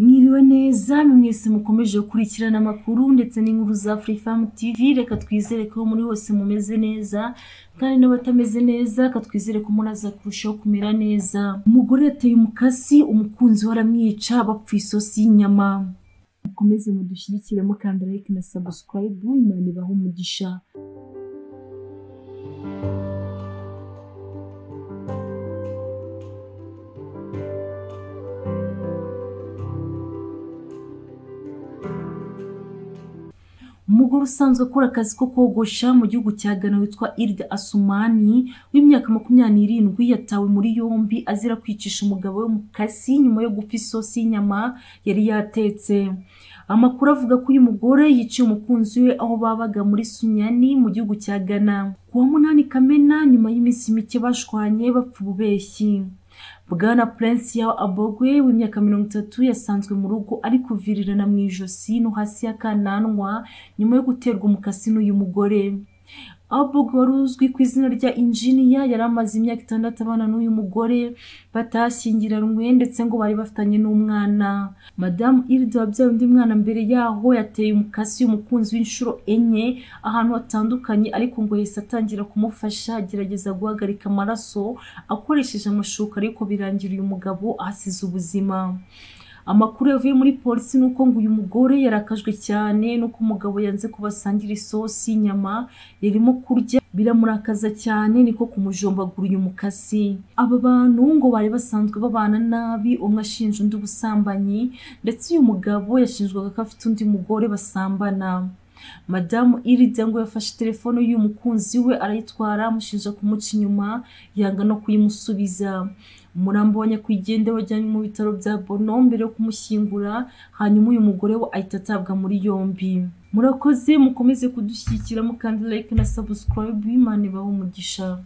Mwiriwe neza mwese mukomeje gukurikirana amakuru ndetse n'inkuru za Afrifame TV. Reka twizere ko muri hose mumeze neza kandi n'abatameze neza katwizere ko munaza kurushaho kumera neza. Umugore yateye umukasi umukunzi we aramwica bapfa isosi y'inyama. Mukomeze mudushyigikire mukanda like na subscribe. Imana ibahe umugisha. Umugore usanzwe akora akazi ko kogosha mu gihugu cya Ghana witwa Irda Asumani w'imyaka 27 yatawe muri yombi azira kwicisha umugabo we mukasi nyuma yo gupfa isosi y'inyama yari yatetse. Amakuru avuga ko uyu mugore yiciye umukunzi we aho babaga muri Sunyani mu gihugu cya Ghana. Kuwa 8 Kamena nyuma y'iminsi mike bashwanye bapfa ububeshyi. Bwana Prince ya Abogwe w'imyaka 30 yasanzwe mu rugo ari kuvirirana mu ijosi no hasi y'akananwa nyuma yo guterwa umukasi n'uyu mugore. Abogwe waruzwi ku izina rya Engineer yari amaze imyaka 6 abana n'uyu mugore batashyingiranwe ndetse ngo bari bafitanye n'umwana. Madame Irda wabyaye undi mwana mbere yaho yateye umukasi umukunzi w'inshuro 4 ahantu hatandukanye, ariko ngo yese atangira kumufasha agerageza guhagarika amaraso akoresheje amashuka, ariko birangira uyu mugabo ahasize ubuzima. Amakuru yavuye muri polisi nuko ngo uyu mugore yarakajwe cyane nuko umugabo yanze kubasangira isosi y'inyama yarimo kurya, biramurakaza cyane niko kumujombagura uyu mukasi. Aba bantu ngo bari basanzwe babana nabi, umwe ashinja undi ubusambanyi ndetse uyu mugabo yashinjwaga ko afite undi mugore basambana. Madamu Irida ngo yafashe telefone y'uyu mukunzi we arayitwara amushinja kumuca inyuma, yanga no kuyimusubiza. Umurambo wa nyakwigendera wajyanywe mu bitaro bya Bono mbere yo kumushyingura, hanyuma uyu mugore we ahita atabwa muri yombi. Murakoze mukomeze kudushyigikira mukanda like na subscribe. Imana ibahe umugisha.